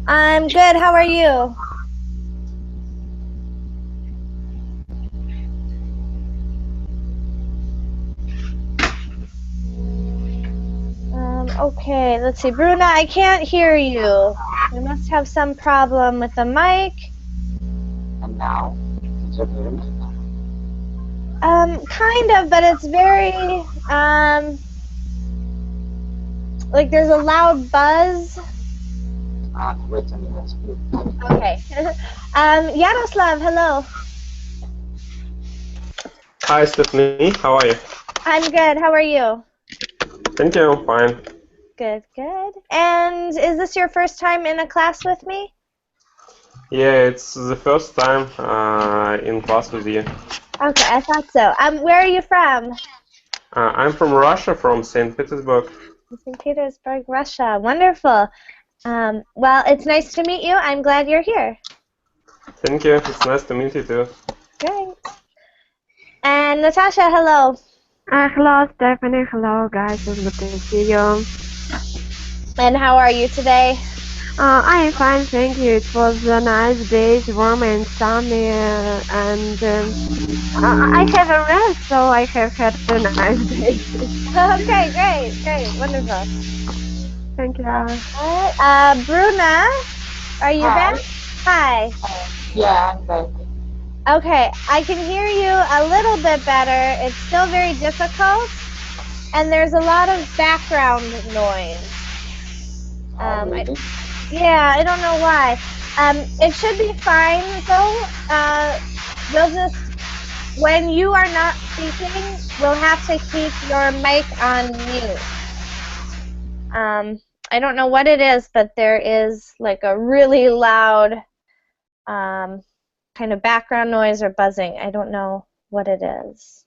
I'm good. How are you? Okay, let's see. Bruna, I can't hear you. We must have some problem with the mic. And now, did you hear me? Kind of, but it's very, like there's a loud buzz. Wait a minute, please. Okay. Yaroslav, hello. Hi, Stephanie. How are you? I'm good. How are you? Thank you. Fine. Good, good. And is this your first time in a class with me? Yeah, it's the first time in class with you. Okay, I thought so. Where are you from? I'm from Russia, from St. Petersburg. St. Petersburg, Russia. Wonderful. Well, it's nice to meet you. I'm glad you're here. Thank you. It's nice to meet you too. Great. And Natasha, hello. Hello, Stephanie. Hello, guys. It's good to see you. And how are you today? I am fine, thank you. It was a nice day, warm and sunny, and I have a rest, so I have had a nice day. Okay, great, wonderful. Thank you. Bruna, are you Hi. back? Hi. Yeah, I'm back. Okay, I can hear you a little bit better. It's still very difficult, and there's a lot of background noise. Really? Yeah, I don't know why. It should be fine though. We'll just, when you are not speaking, we'll have to keep your mic on mute. I don't know what it is, but there is like a really loud kind of background noise or buzzing. I don't know what it is.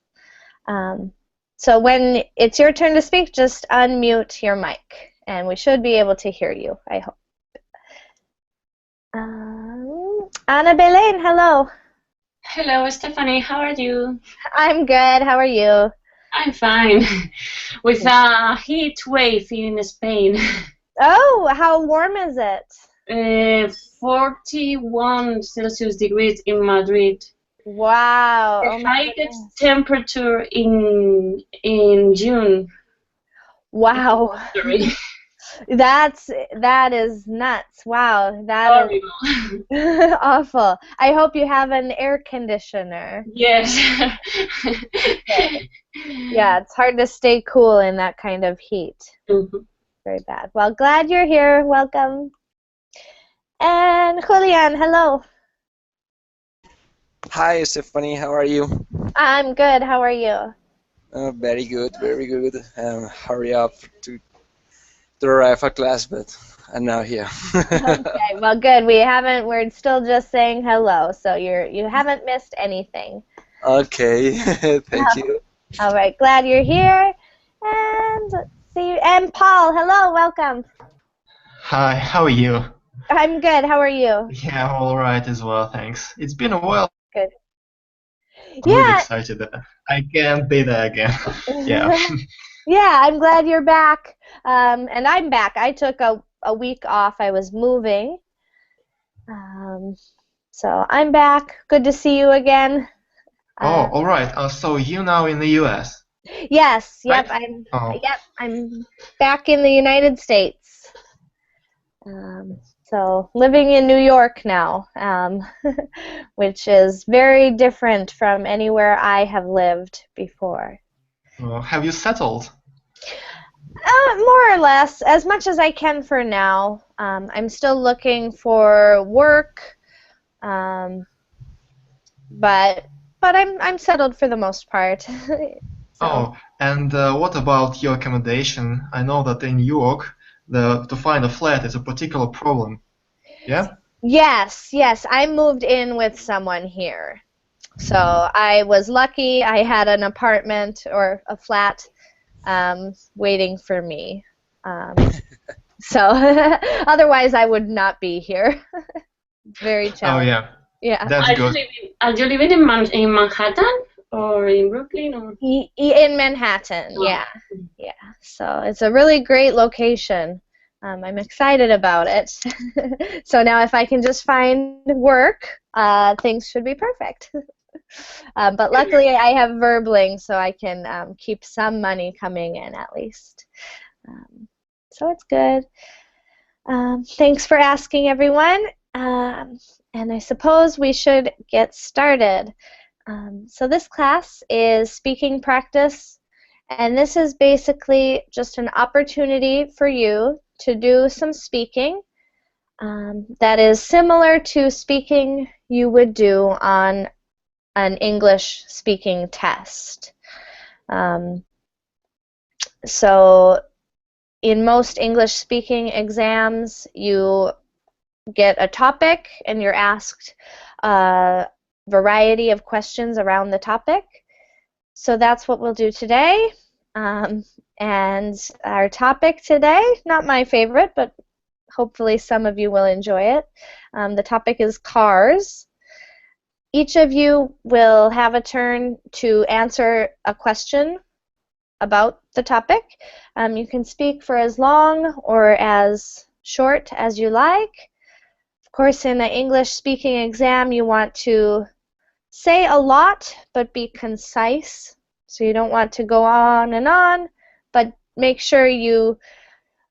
So when it's your turn to speak, just unmute your mic, and we should be able to hear you, I hope. Ana Belén, hello. Hello, Stephanie. How are you? I'm good. How are you? I'm fine. With a heat wave in Spain. Oh, how warm is it? 41 Celsius degrees in Madrid. Wow. The Oh my highest goodness. temperature in June. Wow. Sorry. That is nuts. Wow. That Horrible. is awful. I hope you have an air conditioner. Yes. Okay. Yeah, it's hard to stay cool in that kind of heat. Mhm. Very bad. Well, glad you're here. Welcome. And Julian, hello. Hi, Stephanie. How are you? I'm good. How are you? Very good, very good. Hurry up to arrive at class, but I'm now here. Okay, well, good. We're still just saying hello, so you haven't missed anything. Okay, thank you. All right, glad you're here. And let's see. And Paul, hello, welcome. Hi, how are you? I'm good. How are you? Yeah, I'm all right as well, thanks. It's been a while. Good. I'm really Yeah. excited that I can be there again. Yeah. Yeah, I'm glad you're back. And I'm back. I took a week off. I was moving. So I'm back. Good to see you again. Oh, all right. So you now in the US, Yes, yep, right? Oh, I'm back in the United States. So living in New York now, which is very different from anywhere I have lived before. well, have you settled? More or less, as much as I can for now. I'm still looking for work, but I'm settled for the most part. So. Oh, and what about your accommodation? I know that in New York, to find a flat is a particular problem. Yeah? Yes, I moved in with someone here. So I was lucky. I had an apartment or a flat waiting for me. So otherwise I would not be here. Very Oh, challenging. yeah. Yeah. That's good. Are you living in Manhattan or in Brooklyn? Or? In Manhattan, yeah. So it's a really great location. I'm excited about it. So now if I can just find work, things should be perfect. But luckily I have Verbling, so I can keep some money coming in at least. So it's good. Thanks for asking, everyone. And I suppose we should get started. So this class is speaking practice, and this is basically just an opportunity for you to do some speaking that is similar to speaking you would do on an English speaking test. So in most English speaking exams, you get a topic and you're asked a variety of questions around the topic. So that's what we'll do today. And our topic today, not my favorite, but hopefully some of you will enjoy it. The topic is cars. Each of you will have a turn to answer a question about the topic. You can speak for as long or as short as you like. Of course, in an English speaking exam, you want to say a lot but be concise. So you don't want to go on, but make sure you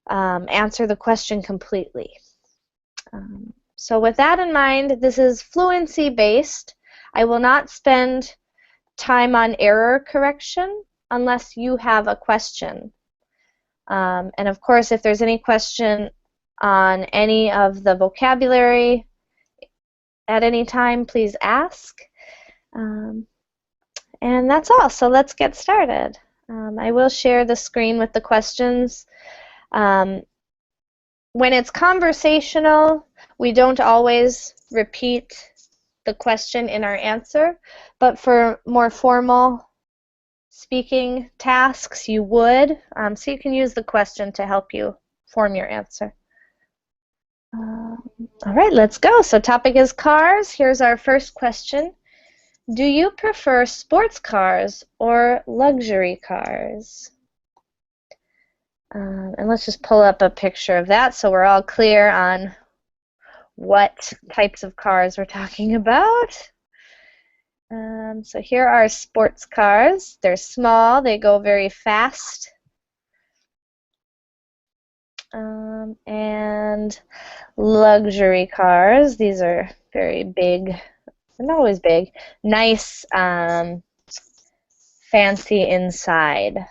answer the question completely. So with that in mind, this is fluency based. I will not spend time on error correction unless you have a question. And of course, if there's any question on any of the vocabulary at any time, please ask. And that's all. So let's get started. I will share the screen with the questions. When it's conversational, we don't always repeat the question in our answer, but for more formal speaking tasks, you would. So you can use the question to help you form your answer. All right, let's go. So topic is cars. Here's our first question. Do you prefer sports cars or luxury cars? And let's just pull up a picture of that so we're all clear on what types of cars we're talking about. So here are sports cars. They're small. They go very fast. And luxury cars. These are very big. They're not always big. Nice, fancy inside.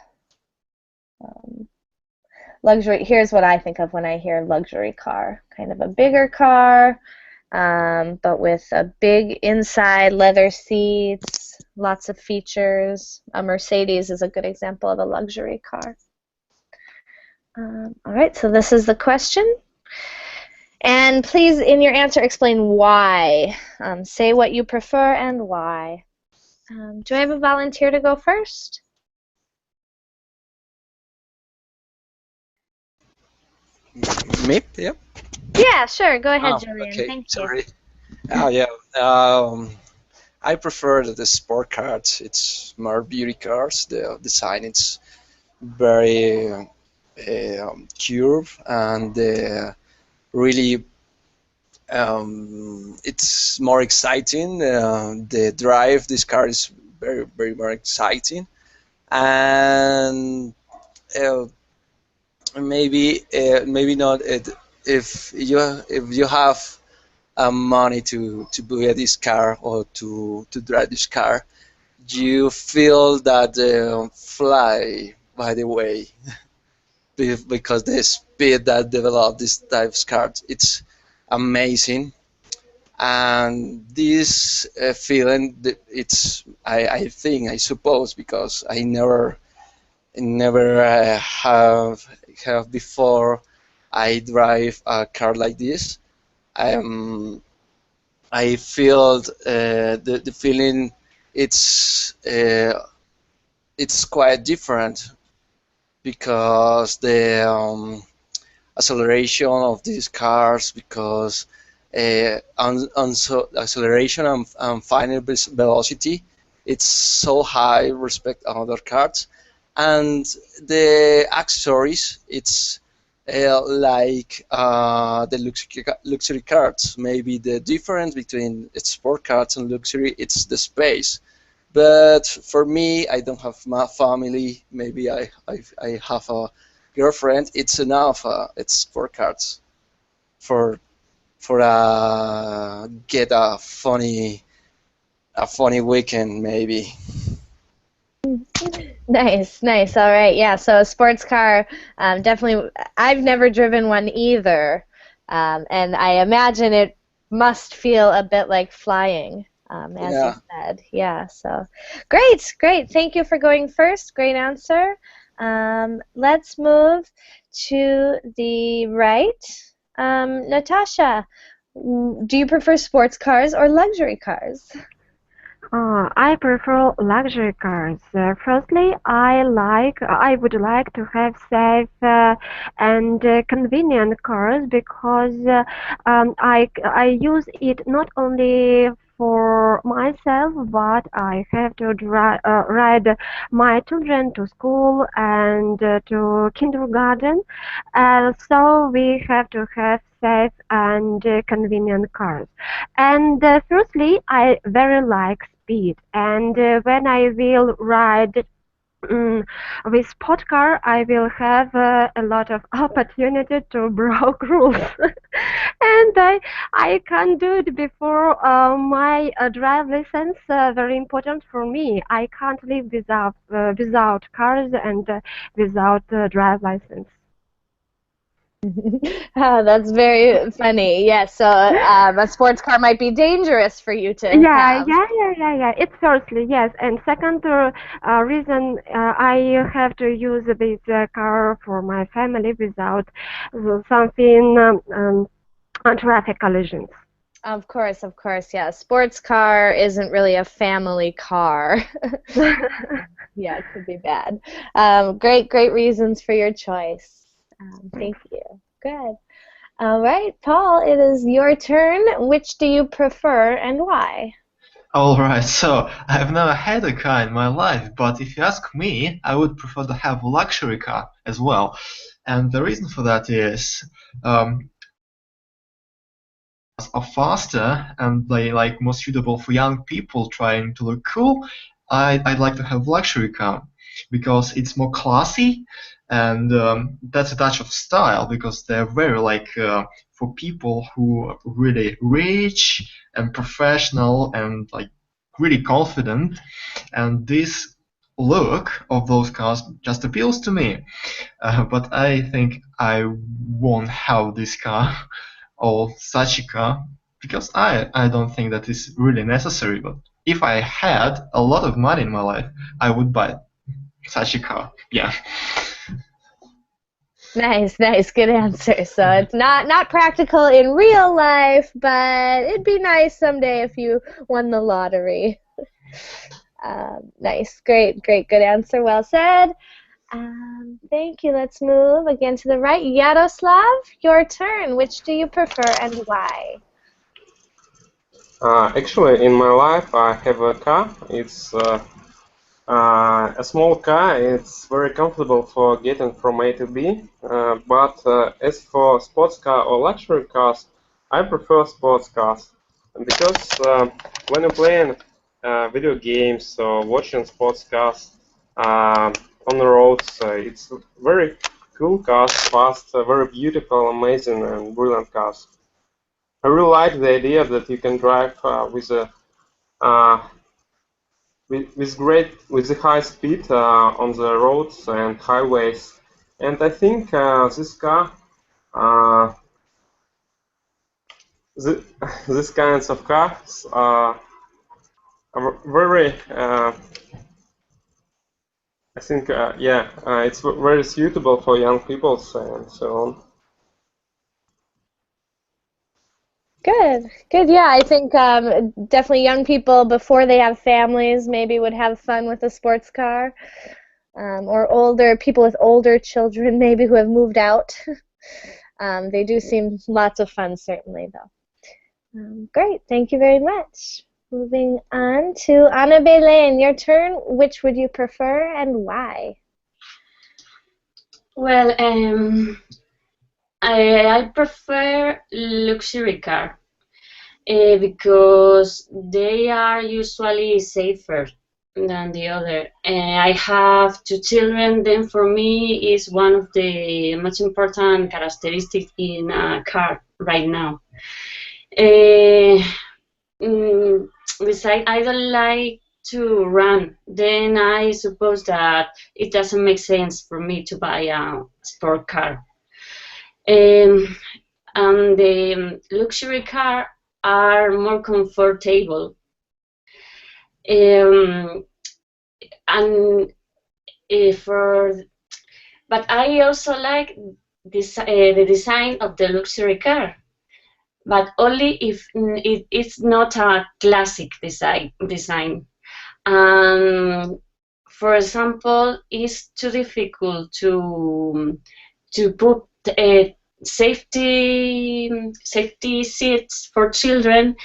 Luxury. Here's what I think of when I hear luxury car. Kind of a bigger car, but with a big inside, leather seats, lots of features. A Mercedes is a good example of a luxury car. All right, so this is the question. And please, in your answer, explain why. Say what you prefer and why. Do I have a volunteer to go first? Me? Yeah. Yeah, sure. Go ahead, Julian. Okay. Thank you. Sorry. Oh yeah. I prefer the sport cars. It's more beauty cars. The design is very curved and really it's more exciting. The drive this car is very more exciting, and maybe not if you have money to buy this car or to drive this car, you feel that fly by the way because the speed that develop this type of cars it's amazing, and this feeling it's I think I suppose because I never have before I drive a car like this. I feel the feeling it's quite different because the acceleration of these cars because acceleration and final velocity it's so high respect other cars, and the accessories it's like the luxury cars. Maybe the difference between sport cars and luxury, it's the space. But for me, I don't have my family. Maybe I have a girlfriend. It's enough. It's sport cars for get a funny weekend maybe. Nice, nice. All right, yeah. So a sports car, definitely. I've never driven one either, and I imagine it must feel a bit like flying, as you Yeah. said. Yeah. So, great, great. Thank you for going first. Great answer. Let's move to the right. Natasha, do you prefer sports cars or luxury cars? I prefer luxury cars. Firstly, I would like to have safe and convenient cars because I use it not only for myself, but I have to ride my children to school and to kindergarten. So we have to have safe and convenient cars. And firstly, I very like speed. And when I will ride with sport car, I will have a lot of opportunity to break rules. And I can't do it before my drive license. Very important for me. I can't live without cars and without drive license. Oh, that's very funny. Yes, so a sports car might be dangerous for you to Yeah, have. yeah, yeah, yeah, yeah. It's firstly, yes. And second reason, I have to use this car for my family without something on traffic collisions. Of course, yeah. Sports car isn't really a family car. Yeah, it could be bad. Great, great reasons for your choice. Thank you. Good. All right, Paul, it is your turn. Which do you prefer and why? Alright, so I've never had a car in my life, but if you ask me, I would prefer to have a luxury car as well. And the reason for that is um, are faster and they like more suitable for young people trying to look cool. I'd like to have luxury car because it's more classy and that's a touch of style because they're very like for people who are really rich and professional and like really confident, and this look of those cars just appeals to me. But I think I won't have this car or such a car because I don't think that is really necessary. But if I had a lot of money in my life, I would buy such a car. Yeah. Nice, nice, good answer. So it's not practical in real life, but it'd be nice someday if you won the lottery. Nice, great, great, good answer. Well said. Thank you. Let's move again to the right. Yaroslav, your turn. Which do you prefer and why? Actually, in my life, I have a car. It's a small car. It's very comfortable for getting from A to B. But as for sports car or luxury cars, I prefer sports cars because when you're playing video games or watching sports cars on the roads, it's very cool cars, fast, very beautiful, amazing, and brilliant cars. I really like the idea that you can drive with a uh, with the high speed on the roads and highways, and I think this car, uh, th this kinds of cars are very, I think, yeah, it's very suitable for young people and so on. Good, good. Yeah, I think definitely young people before they have families maybe would have fun with a sports car, or older people with older children maybe who have moved out. They do seem lots of fun, certainly, though. Great, thank you very much. Moving on to Ana Belén, your turn. Which would you prefer and why? Well, I prefer luxury car because they are usually safer than the other. I have two children, then for me is one of the most important characteristics in a car right now. Uh, mm, Besides, I don't like to run. Then I suppose that it doesn't make sense for me to buy a sport car. Um, and the luxury car are more comfortable. Um, and for but I also like the design of the luxury car, but only if it's not a classic design. For example, it's too difficult to put safety seats for children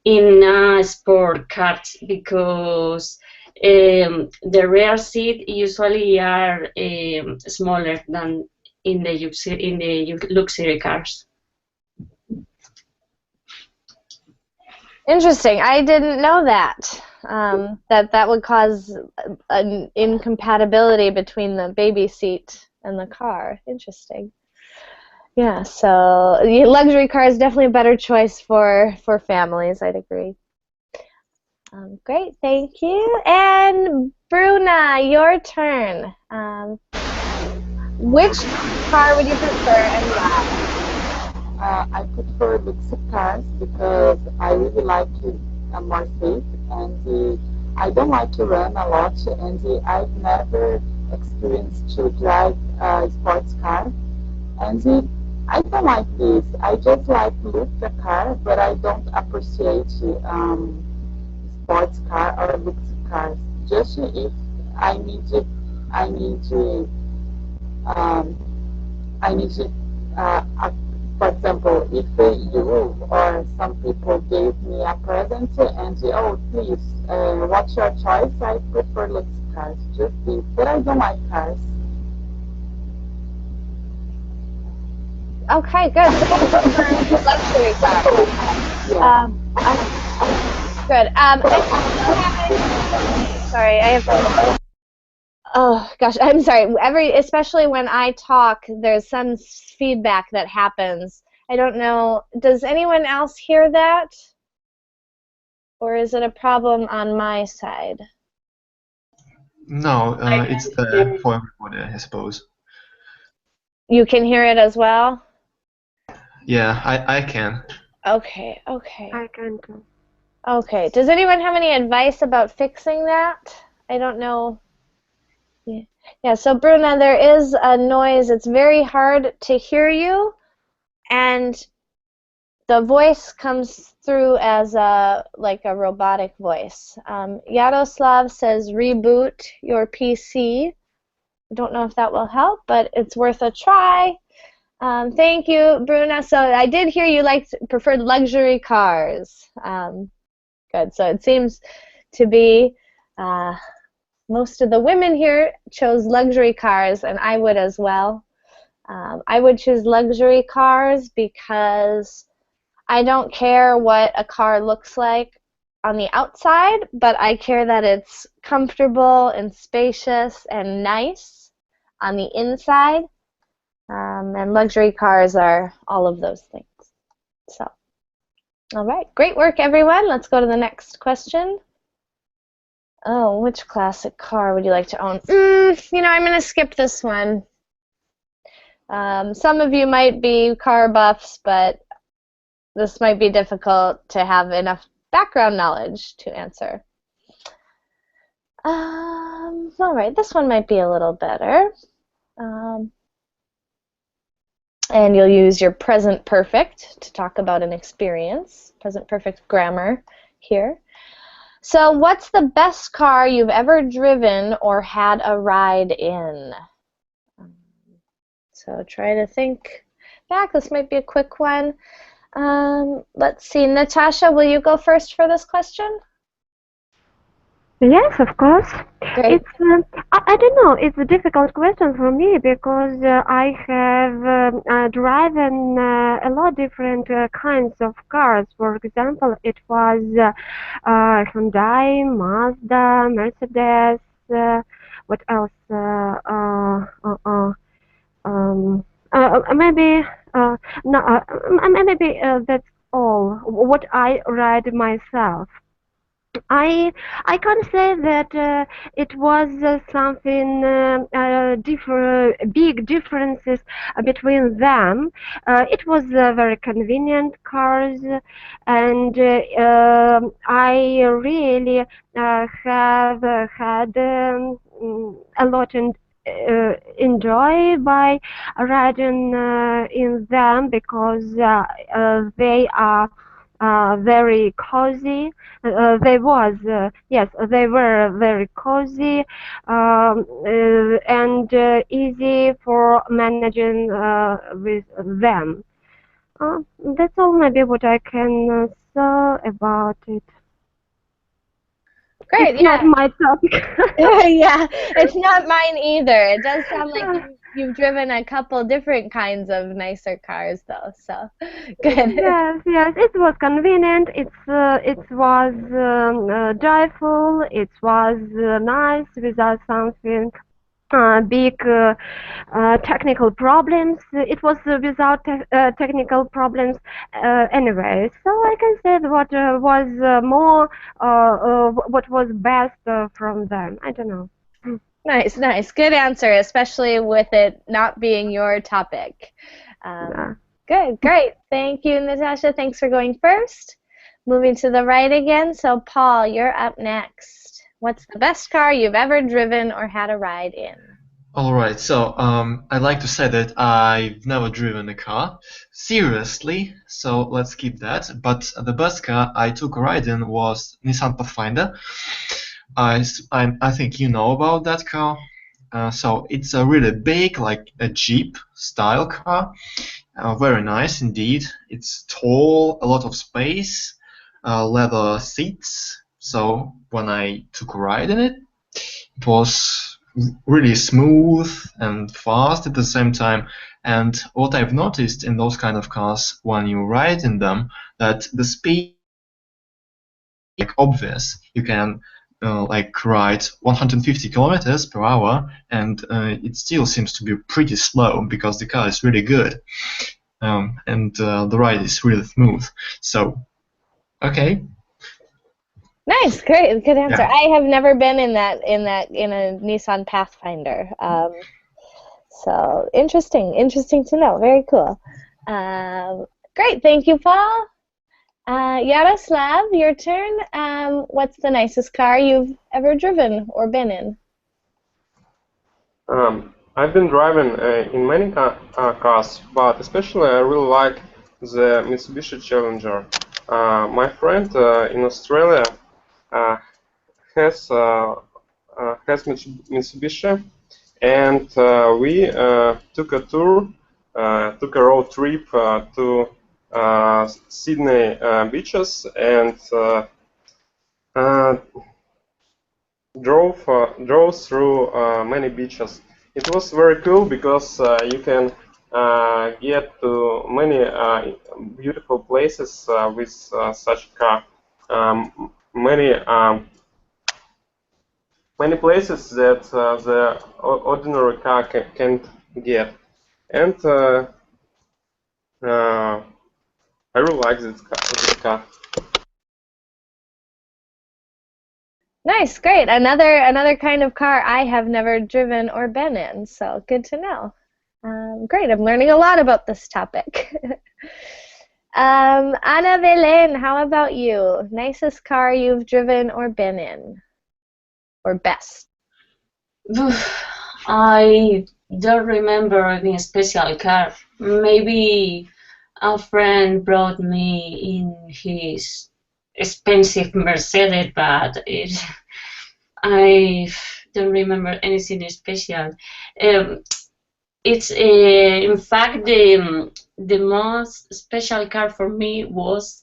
in sport cars because the rear seat usually are smaller than in the luxury cars. Interesting. I didn't know that. That would cause an incompatibility between the baby seat and the car. Interesting. Yeah, so the luxury car is definitely a better choice for families. I'd agree. Great, thank you. And Bruna, your turn. Which car would you prefer and why? I prefer luxury cars because I really like it more safe and I don't like to run a lot and I've never experienced to drive a sports car and I don't like this. I just like look the car but I don't appreciate sports car or luxury cars. Just if I need to, I need to um, I need to, for example, if you or some people gave me a present and oh please, what's your choice? I prefer luxury cars, just this. But I don't like cars. Okay, good. So you prefer luxury car. Yeah. Good. Sorry, I have. Oh gosh, I'm sorry. Especially when I talk, there's some feedback that happens. I don't know. Does anyone else hear that? Or is it a problem on my side? No, it's there for everybody, I suppose. You can hear it as well? Yeah, I can. Okay, okay. I can too. Okay. Does anyone have any advice about fixing that? I don't know. Yeah, so Bruna, there is a noise. It's very hard to hear you, and the voice comes through as like a robotic voice. Yaroslav says reboot your PC. I don't know if that will help, but it's worth a try. Thank you, Bruna. So I did hear you preferred luxury cars. Good. So it seems to be most of the women here chose luxury cars, and I would as well. I would choose luxury cars because I don't care what a car looks like on the outside, but I care that it's comfortable and spacious and nice on the inside. And luxury cars are all of those things. So, all right, great work, everyone. Let's go to the next question. Oh, which classic car would you like to own? I'm going to skip this one. Some of you might be car buffs, but this might be difficult to have enough background knowledge to answer. All right, this one might be a little better. And you'll use your present perfect to talk about an experience. Present perfect grammar here. So what's the best car you've ever driven or had a ride in? So try to think back. This might be a quick one. Let's see. Natasha, will you go first for this question? Yes, of course. Great. I don't know. It's a difficult question for me because I have driven a lot different kinds of cars. For example, it was Hyundai, Mazda, Mercedes. What else? Um, maybe no. Maybe that's all. What I ride myself. I I can't say that it was something big differences between them. It was very convenient cars, and I really have had a lot and enjoy by riding in them because they are very cozy. Yes, they were very cozy and easy for managing with them. That's all maybe what I can say about it. Great. It's not Yeah. my topic. Yeah. It's not mine either. It does sound like you've driven a couple different kinds of nicer cars though. So good. Yes, yes, it was convenient. It was joyful. It was nice without something big technical problems. It was without technical problems anyway. So I can say that what was more, what was best from them. I don't know. Nice, nice. Good answer, especially with it not being your topic. Uh, Good, great. Thank you, Natasha. Thanks for going first. Moving to the right again. So, Paul, you're up next. What's the best car you've ever driven or had a ride in? All right, so I'd like to say that I've never driven a car seriously, so let's keep that. But the best car I took a ride in was Nissan Pathfinder. I think you know about that car. So it's a really big, like a Jeep style car. Very nice indeed. It's tall, a lot of space, leather seats. So when I took a ride in it, it was really smooth and fast at the same time. And what I've noticed in those kind of cars when you ride in them, that the speed like obvious. You can like ride 150 kilometers per hour, and it still seems to be pretty slow because the car is really good, and the ride is really smooth. So, okay, Nice, great, good answer. yeah. I have never been in a Nissan Pathfinder. So interesting to know. Very cool. Great, thank you, Paul. Yaroslav, your turn. What's the nicest car you've ever driven or been in? I've been driving in many cars, but especially I really like the Mitsubishi Challenger. My friend in Australia uh, has Mitsubishi, and we took a tour, took a road trip to Sydney beaches and uh, drove through many beaches. It was very cool because you can get to many beautiful places with such a car. Many places that the ordinary car can't get, and uh, I really like this car. Nice, great. Another kind of car I have never driven or been in, so good to know. Great, I'm learning a lot about this topic. Ana Belén, how about you? Nicest car you've driven or been in? Or best? I don't remember any special car. Maybe a friend brought me in his expensive Mercedes, but I don't remember anything special. Um, it's in fact the most special car for me was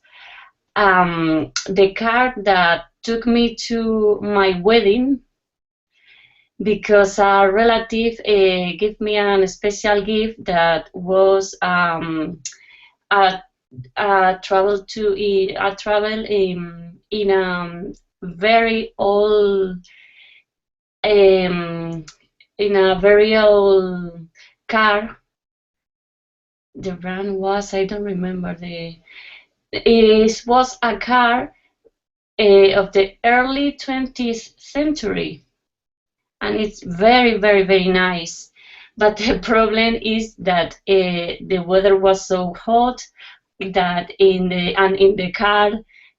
the car that took me to my wedding, because a relative gave me a special gift that was a, a travel in a very old um, in a very old car. The brand was, I don't remember the. It was a car of the early 20th century, and it's very, very, very nice. But the problem is that the weather was so hot that in the car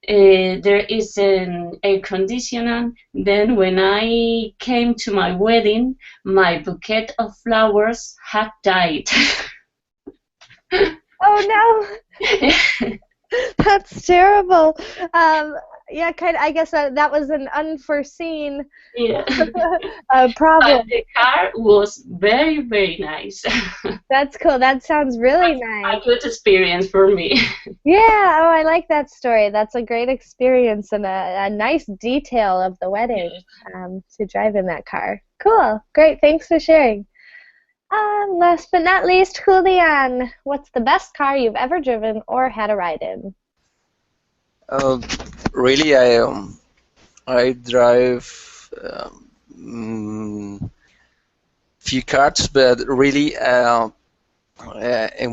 there is an air conditioner. Then when I came to my wedding, my bouquet of flowers had died. Oh no, that's terrible. Yeah, I guess that was an unforeseen Yeah. But problem. the car was very, very nice. That's cool. That sounds really nice. A good experience for me. Yeah, oh, I like that story. That's a great experience and a nice detail of the wedding, to drive in that car. Cool. Great. Thanks for sharing. Last but not least, Julian, what's the best car you've ever driven or had a ride in? Uh, really, I drive few cars, but really, in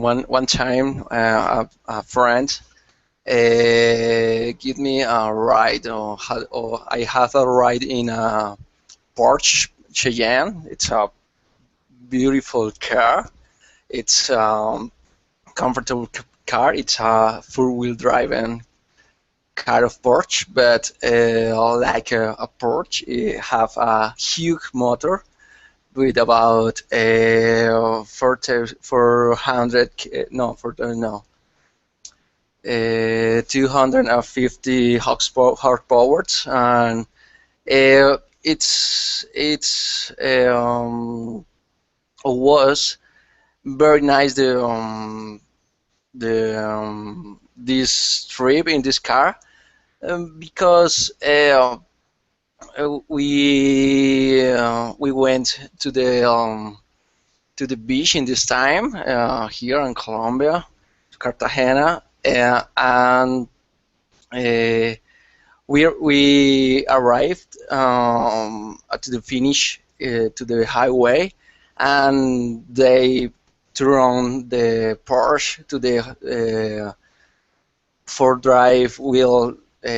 one time, a friend give me a ride, or I had a ride in a Porsche Cheyenne. It's a beautiful car. It's comfortable car. It's a four-wheel driving car of Porsche, but like a Porsche, it have a huge motor with about 400 no, 250 horsepower, and it's was very nice this trip in this car, because we went to the beach in this time, here in Colombia, Cartagena, and we arrived to the finish, to the highway, and they turned the Porsche to the four drive wheel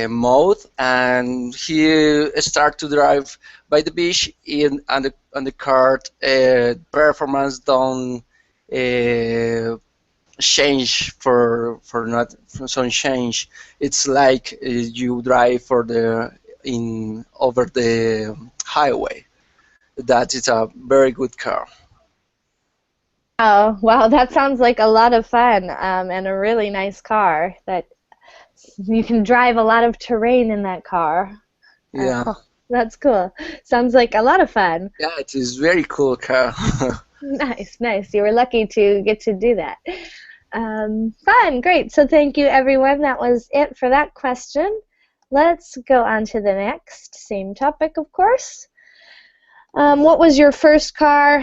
mode, and he start to drive by the beach in on the car. Performance don't change for not for some change. It's like you drive for the in over the highway. That is a very good car. Oh, wow, that sounds like a lot of fun, and a really nice car that you can drive a lot of terrain in that car. Yeah. That's cool. Sounds like a lot of fun. Yeah, it is very cool car. Nice, nice. You were lucky to get to do that. Fun, great. So thank you, everyone. That was it for that question. Let's go on to the next. Same topic, of course. What was your first car?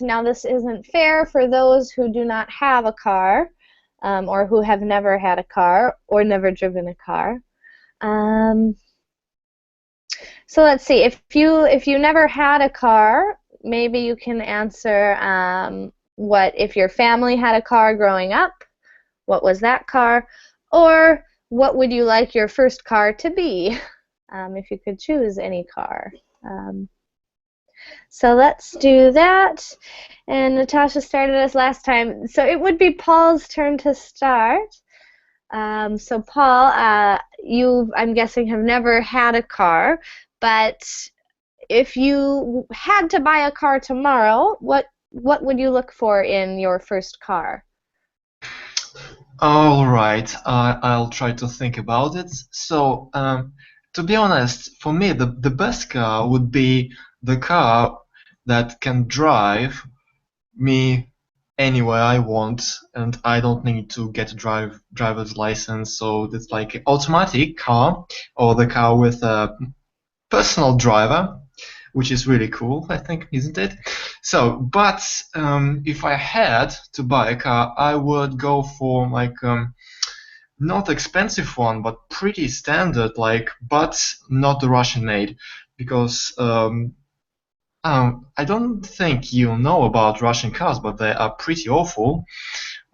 Now, this isn't fair for those who do not have a car, or who have never had a car or never driven a car. So let's see. If you never had a car, maybe you can answer what if your family had a car growing up, what was that car, or what would you like your first car to be, if you could choose any car. So let's do that. And Natasha started us last time, so it would be Paul's turn to start. So Paul, you, I'm guessing, have never had a car, but if you had to buy a car tomorrow, what would you look for in your first car? All right, I'll try to think about it. So, to be honest, for me, the best car would be the car that can drive me anywhere I want, and I don't need to get a driver's license. So it's like an automatic car or the car with a personal driver, which is really cool, I think, isn't it? So, but if I had to buy a car, I would go for like not expensive one, but pretty standard, like, but not the Russian made, because I don't think you know about Russian cars, but they are pretty awful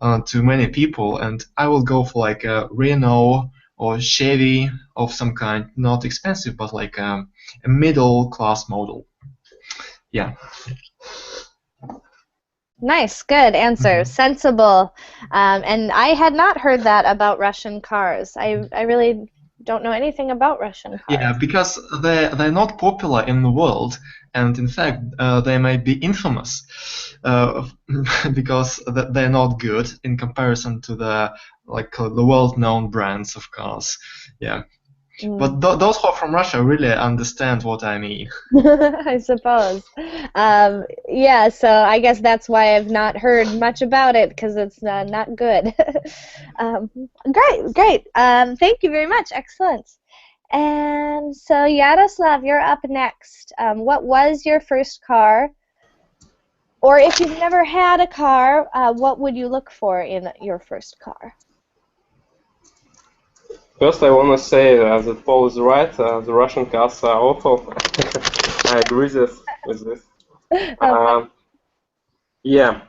to many people, and I will go for like a Renault or Chevy of some kind, not expensive, but like a middle class model. Yeah. Nice, good answer. Sensible. And I had not heard that about Russian cars. I really don't know anything about Russian Yeah, cars. because they're not popular in the world, and in fact they may be infamous because they're not good in comparison to the world-known brands of cars. Yeah, but those who are from Russia really understand what I mean. I suppose. Yeah, so I guess that's why I've not heard much about it because it's not good. Great. Thank you very much. Excellent. And so, Yaroslav, you're up next. What was your first car? Or if you've never had a car, what would you look for in your first car? First, I want to say that Paul is right. The Russian cars are awful. I agree with this. Yeah.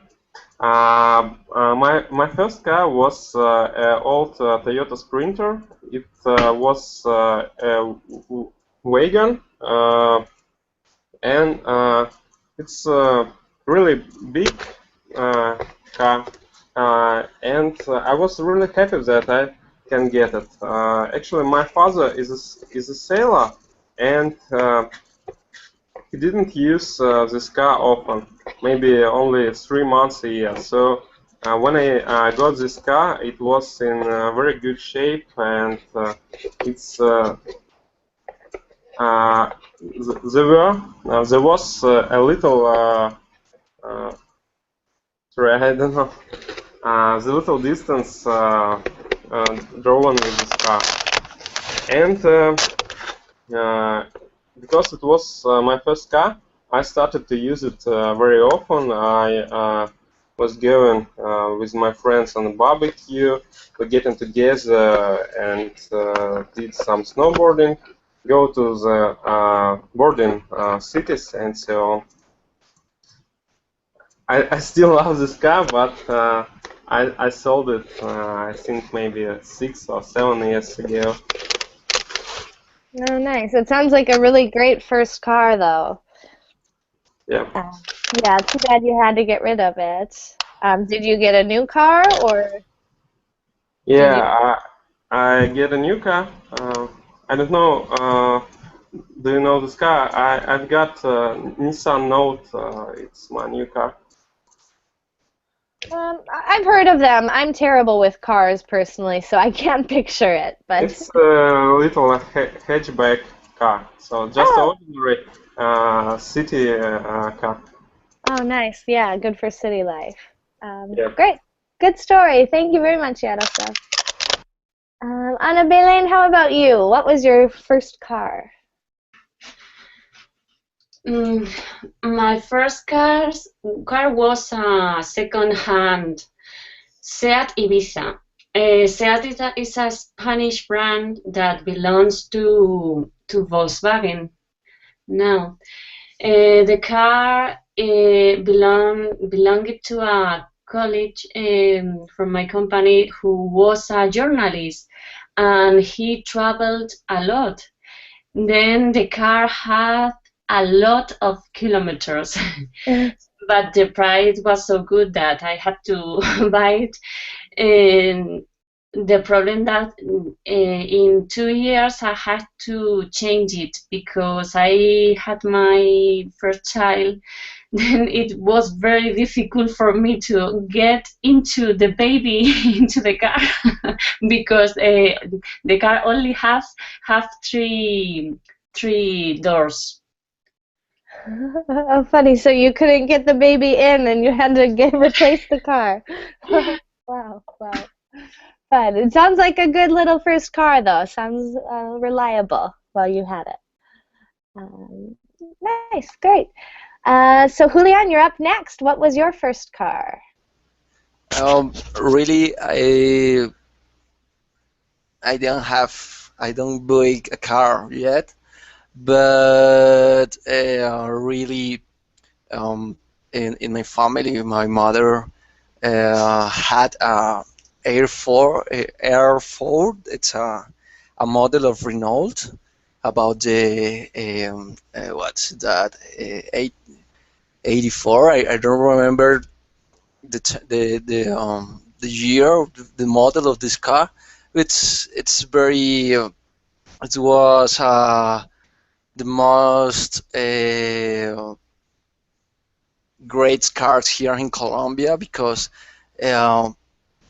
My first car was an old Toyota Sprinter. It was a wagon, and it's a really big car. And I was really happy that I can get it. Actually, my father is a sailor, and he didn't use this car often, maybe only 3 months a year. So when I got this car, it was in very good shape, and it's there was a little sorry, I don't know, the little distance drawn with this car, and because it was my first car, I started to use it very often. I was going with my friends on a barbecue, we getting together and did some snowboarding, go to the boarding cities, and so I still love this car, but I sold it I think maybe 6 or 7 years ago. Oh, nice. It sounds like a really great first car, though. Yeah. Yeah, too bad you had to get rid of it. Did you get a new car, or? Yeah, I get a new car. I don't know. Do you know this car? I've got Nissan Note. It's my new car. I've heard of them. I'm terrible with cars personally, so I can't picture it. But It's a little hatchback car, so just an ordinary city car. Oh, nice. Yeah, good for city life. Yeah. Great. Good story. Thank you very much, Yaroslav. Anna Belen, how about you? What was your first car? My first car was a second-hand Seat Ibiza. Seat is a Spanish brand that belongs to Volkswagen now. The car belonged to a colleague from my company who was a journalist, and he traveled a lot. Then the car had a lot of kilometers, but the price was so good that I had to buy it. And the problem that in 2 years I had to change it because I had my first child. Then it was very difficult for me to get into the baby into the car because the car only have three doors. Oh, funny. So you couldn't get the baby in, and you had to replace the car. Wow, wow. Fun. It sounds like a good little first car, though. Sounds reliable while you had it. Um, nice, great. So Julian, you're up next. What was your first car? Really, I don't buy a car yet, but really, um, in my family, my mother had a Air 4. It's a model of Renault about the what's that 84. I don't remember the year, the model of this car. It's very it was the most great cars here in Colombia because uh,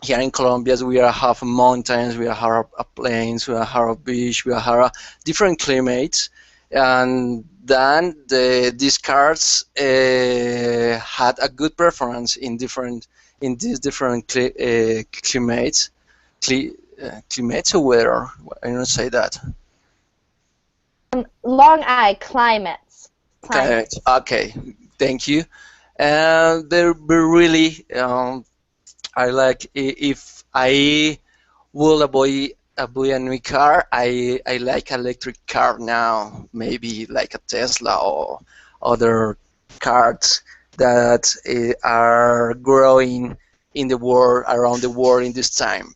here in Colombia we have mountains, we have plains, we have beach, we have different climates, and then these cars had a good performance in these different climates, climates or weather. I don't say that. Long I, climates. Climate. Okay, thank you. And they're really I like if I will buy a new car, I like electric car now, maybe like a Tesla or other cars that are growing in the world around the world in this time.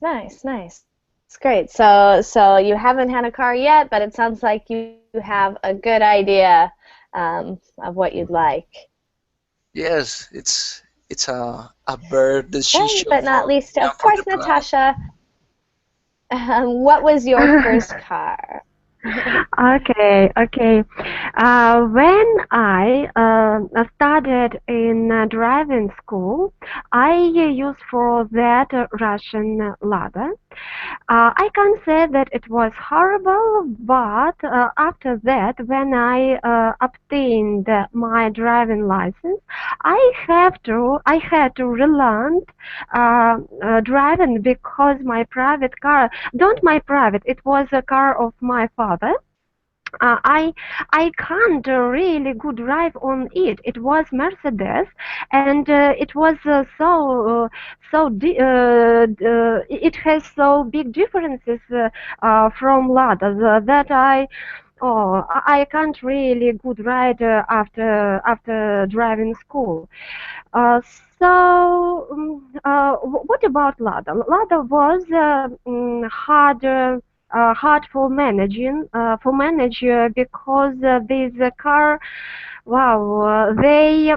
Nice, nice. It's great. So you haven't had a car yet, but it sounds like you have a good idea of what you'd like. Yes, it's a bird Last decision but not for least, yeah, of for course, the planet. Natasha, what was your first car? Okay, okay. When I started in driving school, I used for that Russian Lada. I can't say that it was horrible, but after that, when I obtained my driving license, I had to relearn driving because my private car, don't my private, it was a car of my father. uh, I I can't really good drive on it. It was Mercedes, and it was it has so big differences from Lada that I can't really good ride after driving school. Uh, what about Lada? Lada was hard for manager because this car. Wow, I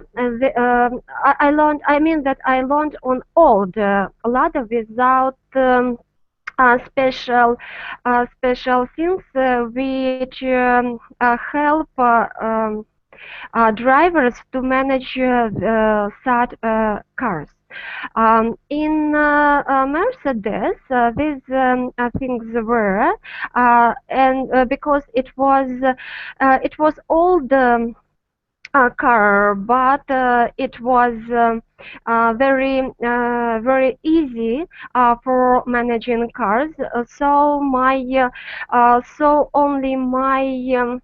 learned. I mean that I learned on old Lada without. Special things which help drivers to manage such cars. In Mercedes, these things were, and because it was old car, but it was very easy for managing cars. So only my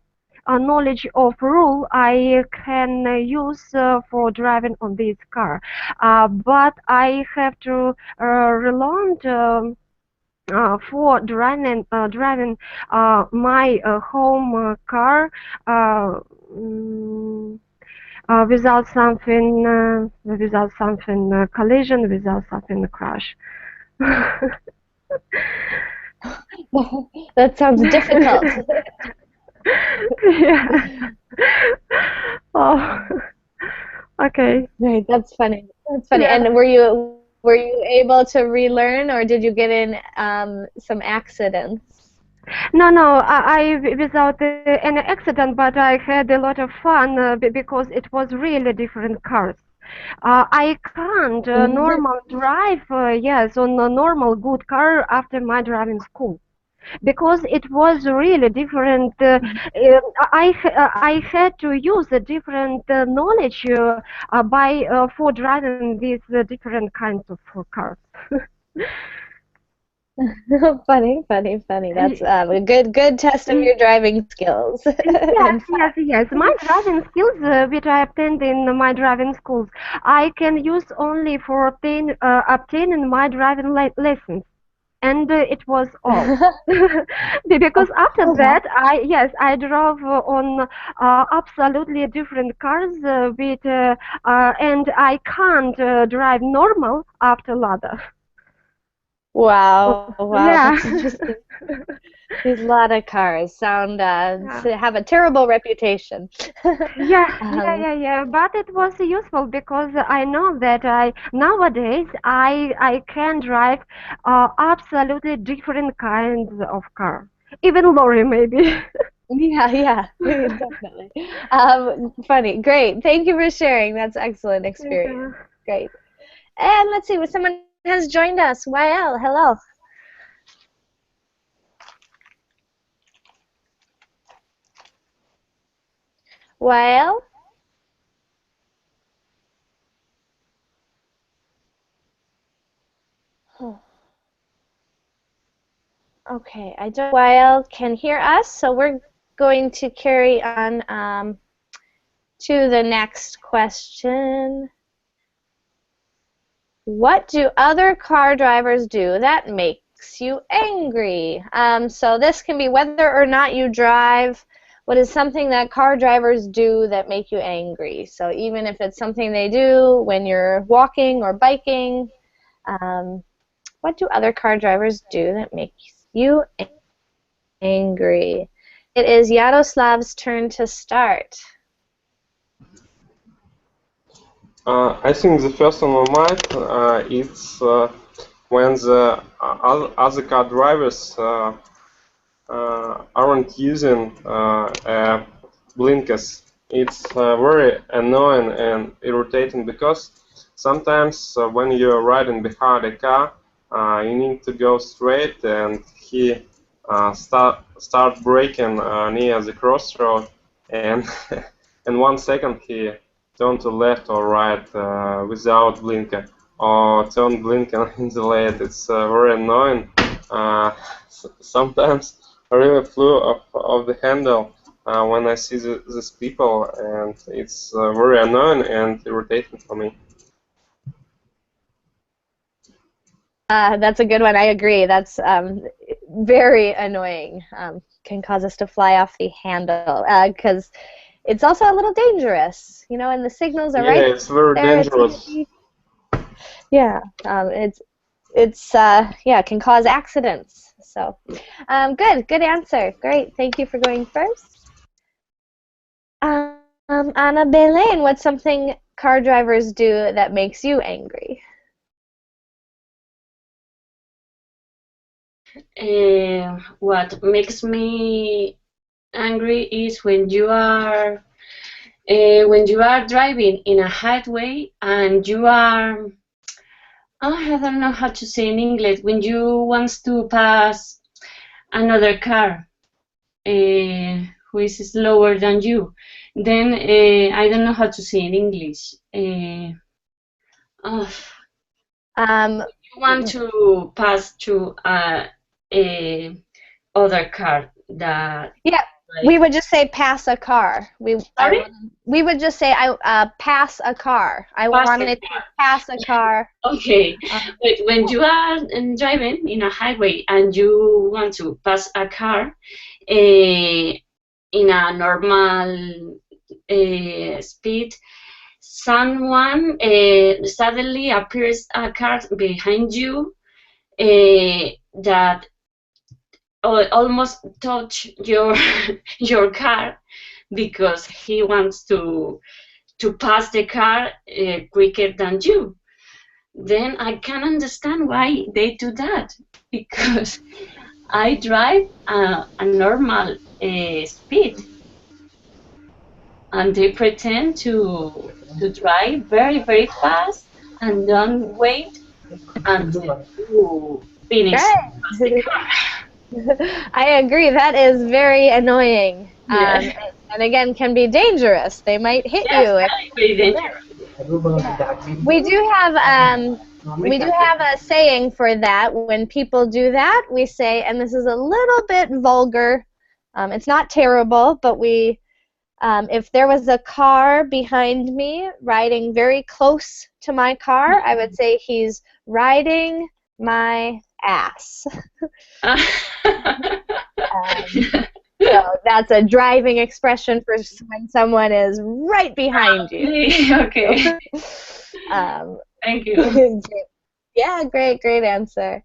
knowledge of rule I can use for driving on this car, but I have to relearn. For driving my home car mm, without something collision, without something crash. That sounds difficult. Yeah. Oh, okay. Right, that's funny. That's funny. Yeah. And were you able to relearn, or did you get in some accidents? No, without any accident, but I had a lot of fun because it was really different cars. I can't normal drive, yes, on a normal good car after my driving school. because it was really different. I had to use a different knowledge by for driving these different kinds of cars. Funny, funny, funny. That's a good test of your driving skills. Yes, And yes, yes. My driving skills, which I obtained in my driving schools, I can use only for obtaining my driving license, and it was all. Because after oh wow. that, I drove on absolutely different cars, and I can't drive normal after ladder. Wow, wow, Yeah. that's interesting. These Lada cars sound Yeah. have a terrible reputation. Yeah, yeah, um, yeah, yeah. But it was useful because I know that I nowadays I can drive absolutely different kinds of car, even lorry maybe. yeah, yeah, definitely. Funny, great. Thank you for sharing. That's excellent Okay. experience. Great. And let's see, someone has joined us. YL, hello. YL. Okay, I don't YL can hear us, so we're going to carry on to the next question. What do other car drivers do that makes you angry? So this can be whether or not you drive. What is something that car drivers do that make you angry? So even if it's something they do when you're walking or biking, um, what do other car drivers do that makes you angry? It is Yaroslav's turn to start. I think the first on my mind it's when the other car drivers aren't using blinkers. It's very annoying and irritating because sometimes when you're riding behind a car, you need to go straight, and he start braking near the crossroad, and in 1 second he turn to left or right without blinker, or turn blinker in the lane. It's very annoying. Sometimes I really flew off the handle when I see these people, and it's very annoying and irritating for me. That's a good one. I agree. That's very annoying. Can cause us to fly off the handle because it's also a little dangerous, and the signals are Yeah, right it's very there. It's dangerous. easy. Yeah, yeah, can cause accidents. So, good answer. Great. Thank you for going first. Anna Belen, what's something car drivers do that makes you angry? What makes me angry is when you are driving in a highway and you are, oh, I don't know how to say in English, when you want to pass another car who is slower than you, then I don't know how to say in English. Oh, Um, you want to pass through a other car that, yeah, like, we would just say pass a car. sorry, We would just say I pass a car. I pass a wanted to car. pass a car. Okay, but when Yeah. you are driving in a highway and you want to pass a car uh, in a normal speed, someone suddenly appears a car behind you that almost touch your your car because he wants to pass the car quicker than you. Then I can understand why they do that, because I drive a normal speed, and they pretend to drive very very fast and don't wait until you finish Great. past the car. I agree. That is very annoying. Yes. And again, can be dangerous. They might hit Yes, you if very right. dangerous. Yeah. We do have we do have a saying for that. When people do that, we say, and this is a little bit vulgar. It's not terrible, but we if there was a car behind me riding very close to my car, I would say he's riding my ass. Um, so that's a driving expression for when someone is right behind you. Okay. Um, Thank you. yeah, great answer.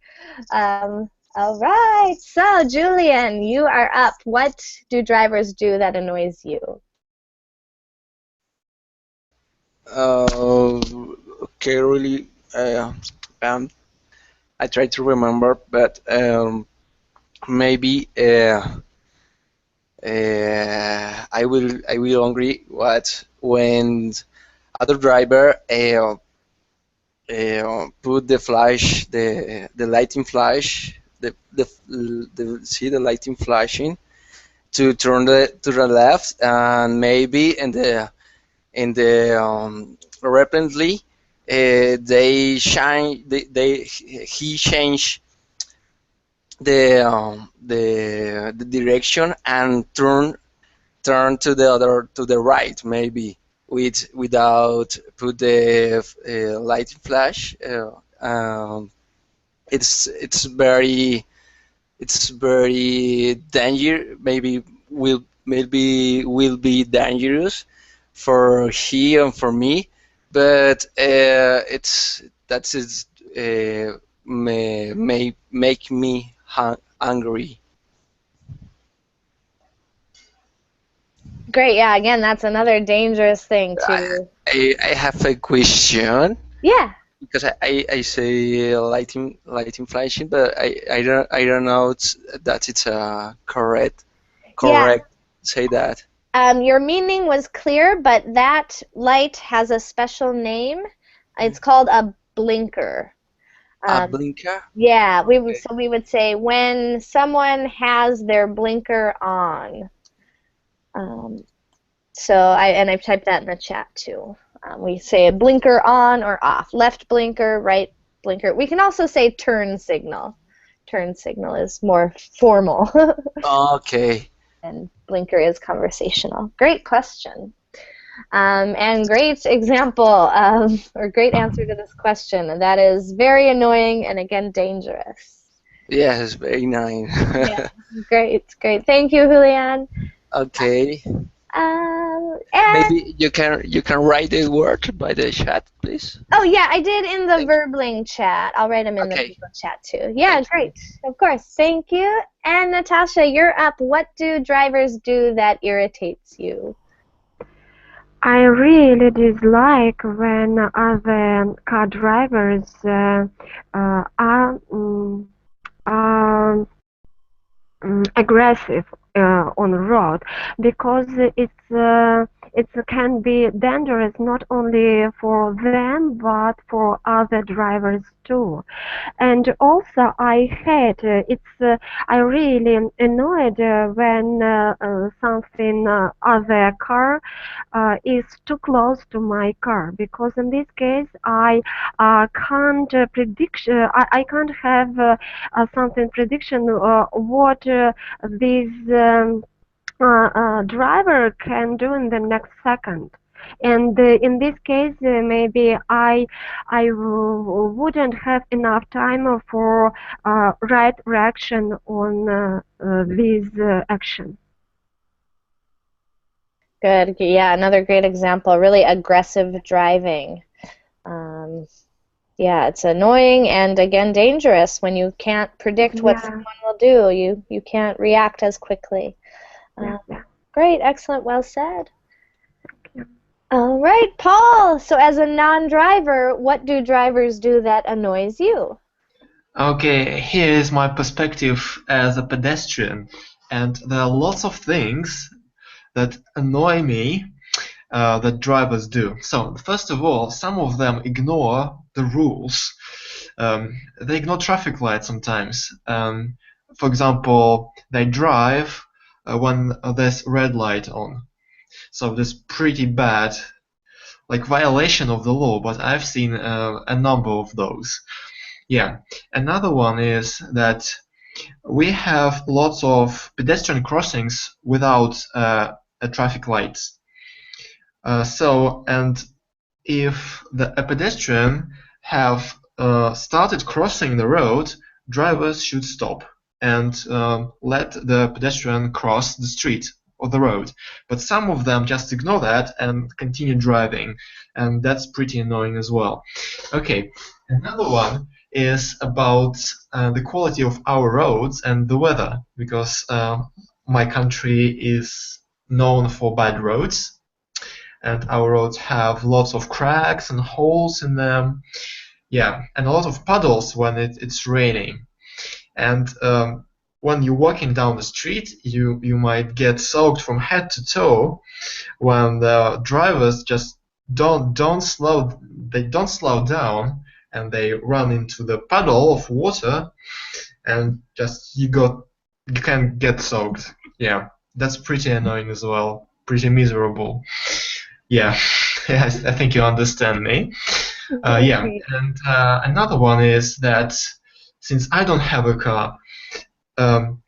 All right, so Julian, you are up. What do drivers do that annoys you? Uh, okay, really. Um, I try to remember, but maybe I will agree what when other driver put the flash the lighting flash the see the lighting flashing to turn to the left, and maybe in the rapidly they shine they he changed the direction and turn to the other to the right, maybe without put the light flash. It's very danger, maybe will be dangerous for he and for me, but it's that's is may make me angry. Great, yeah, again, that's another dangerous thing I, to. I have a question Yeah, because I say lighting flashing, but I don't know that it's yeah. correct say that. Your meaning was clear, but that light has a special name. It's called a blinker. A Um, blinker. yeah, Okay. we would say when someone has their blinker on. Um, I've typed that in the chat too. We say a blinker on or off, left blinker, right blinker. We can also say turn signal. Turn signal is more formal, Okay. and blinker is conversational. Great question. And great example or great answer to this question. And that is very annoying and again dangerous. Yes, very Yeah, nice. great. Thank you, Julian. Okay. And Maybe you can write the word by the chat, please. oh yeah, I did in the Thank you. Verbling chat. I'll write them in the Okay. people chat too. Yeah, Thank you. great. Of course. Thank you. And Natasha, you're up. What do drivers do that irritates you? I really dislike when other car drivers are aggressive on the road, because it can be dangerous not only for them but for other drivers too. And also I hate I really annoyed when something other car is too close to my car, because in this case I can't predict I can't have something prediction what this driver can do in the next second. And in this case, maybe wouldn't have enough time for right reaction on this action. Good. Yeah, another great example. Really aggressive driving. Um, yeah, it's annoying and again dangerous when you can't predict what Yeah, someone will do. You can't react as quickly. yeah, Um, yeah. great, excellent, well said. Yeah. All right, Paul. So as a non-driver, what do drivers do that annoys you? Okay, here is my perspective as a pedestrian, and there are lots of things that annoy me that drivers do. So, first of all, some of them ignore the rules. They ignore traffic lights sometimes. for example, they drive when there's red light on. So that's pretty bad, like violation of the law. But I've seen a number of those. Yeah. Another one is that we have lots of pedestrian crossings without a traffic lights. And if a pedestrian have started crossing the road, drivers should stop and let the pedestrian cross the street or the road. But some of them just ignore that and continue driving, and that's pretty annoying as well. Okay, another one is about the quality of our roads and the weather, because my country is known for bad roads, and our roads have lots of cracks and holes in them. Yeah, and a lot of puddles when it's raining. And when you're walking down the street, you might get soaked from head to toe when the drivers just don't slow down, and they run into the puddle of water, and just you can get soaked. Yeah, that's pretty annoying as well. Pretty miserable. Yeah, yes, I think you understand me. Yeah, and another one is that since I don't have a car, um,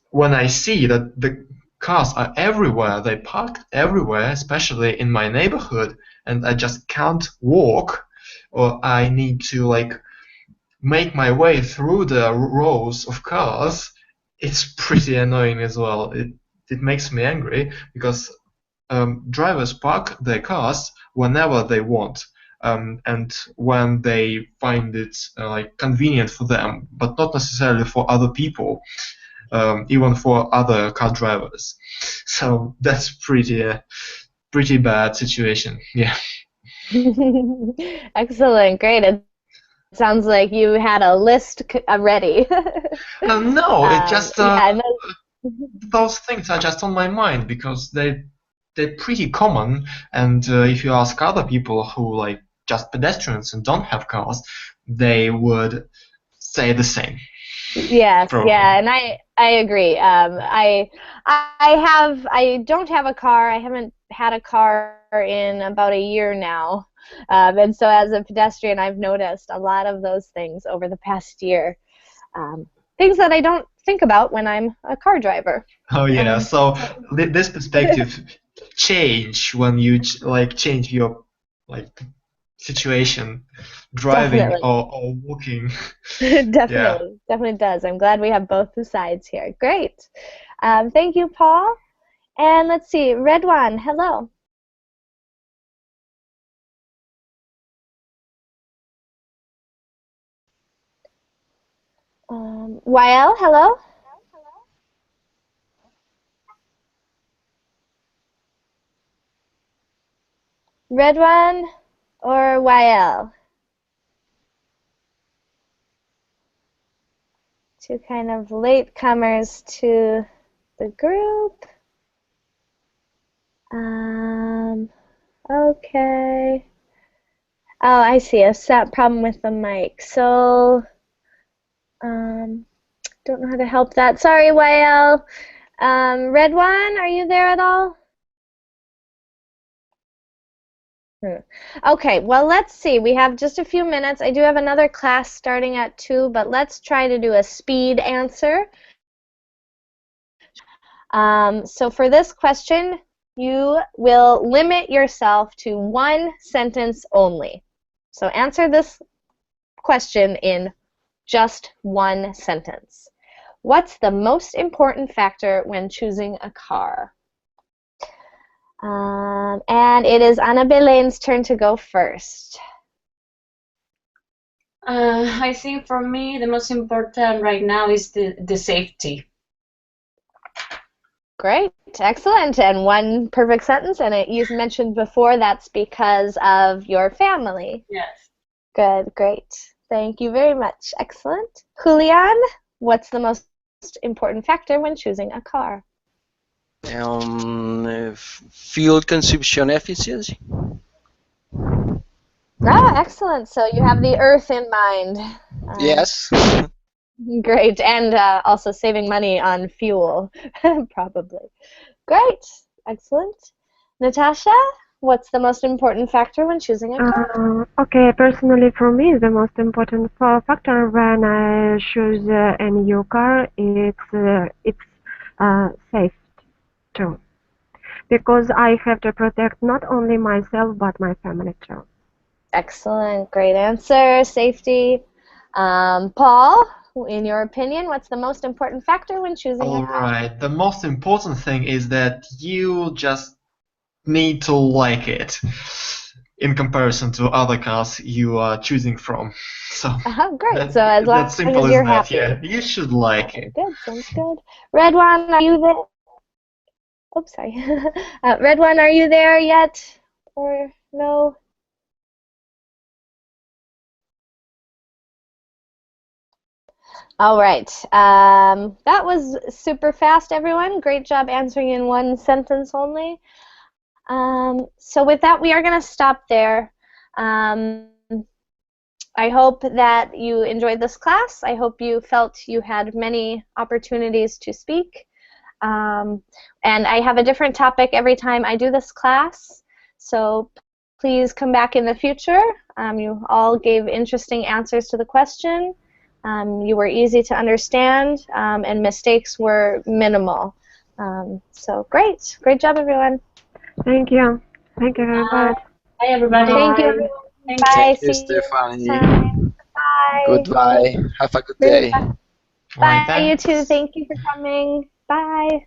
when I see that the cars are everywhere, they park everywhere, especially in my neighborhood, and I just can't walk, or I need to like make my way through the rows of cars, it's pretty annoying as well. It makes me angry because drivers park their cars whenever they want, and when they find it like convenient for them, but not necessarily for other people, even for other car drivers. So that's pretty bad situation. Yeah. Excellent, great. It sounds like you had a list ready. No, it just Yeah, those things are just on my mind because they're pretty common, and if you ask other people who like just pedestrians and don't have cars, they would say the same. yes, Probably. yeah, and I agree. I don't have a car. I haven't had a car in about a year now, and so as a pedestrian, I've noticed a lot of those things over the past year. Things that I don't think about when I'm a car driver. Oh yeah, so this perspective change when you like change your like situation, driving Definitely. or walking. Yeah. Definitely does. I'm glad we have both the sides here. Great. Thank you, Paul. And let's see, Redwan, hello. YL, hello. Redwan or YL? Two kind of latecomers to the group. Okay. Oh, I see. A problem with the mic. So, don't know how to help that. Sorry, YL. Redwan, are you there at all? Okay, well, let's see. We have just a few minutes. I do have another class starting at 2, but let's try to do a speed answer. So for this question, you will limit yourself to one sentence only. So answer this question in just one sentence. What's the most important factor when choosing a car? And it is Ana Belén's turn to go first. I think for me the most important right now is the safety. Great, excellent, and one perfect sentence, and you mentioned before that's because of your family. Yes. Good, great. Thank you very much. Excellent. Julian, what's the most important factor when choosing a car? Fuel consumption efficiency. Ah, excellent. So you have the earth in mind. Yes. Great, and also saving money on fuel, probably. Great, excellent. Natasha, what's the most important factor when choosing a car? Okay, personally for me, the most important factor when I choose a new car it's safe too, because I have to protect not only myself but my family too. Excellent, great answer. Safety. Paul, in your opinion, what's the most important factor when choosing a All car? right. The most important thing is that you just need to like it in comparison to other cars you are choosing from. So Great. So as long that's simple as as you're that. happy. Yeah, you should like Okay, it. good. Sounds good. Red One, are you there? Oh, sorry. Red One, are you there yet? Or no? All right. That was super fast, everyone. Great job answering in one sentence only. So with that, we are going to stop there. I hope that you enjoyed this class. I hope you felt you had many opportunities to speak. And I have a different topic every time I do this class. So please come back in the future. You all gave interesting answers to the question. You were easy to understand, and mistakes were minimal. So great. Great job, everyone. Thank you. Thank you very much. Bye, everybody. Thank you, Bye. everyone. Thank you. Bye. Thank you, See you next Stephanie. time. Bye. Goodbye. Have a good day. Bye. All right, Bye, you thanks. too. Thank you for coming. Bye.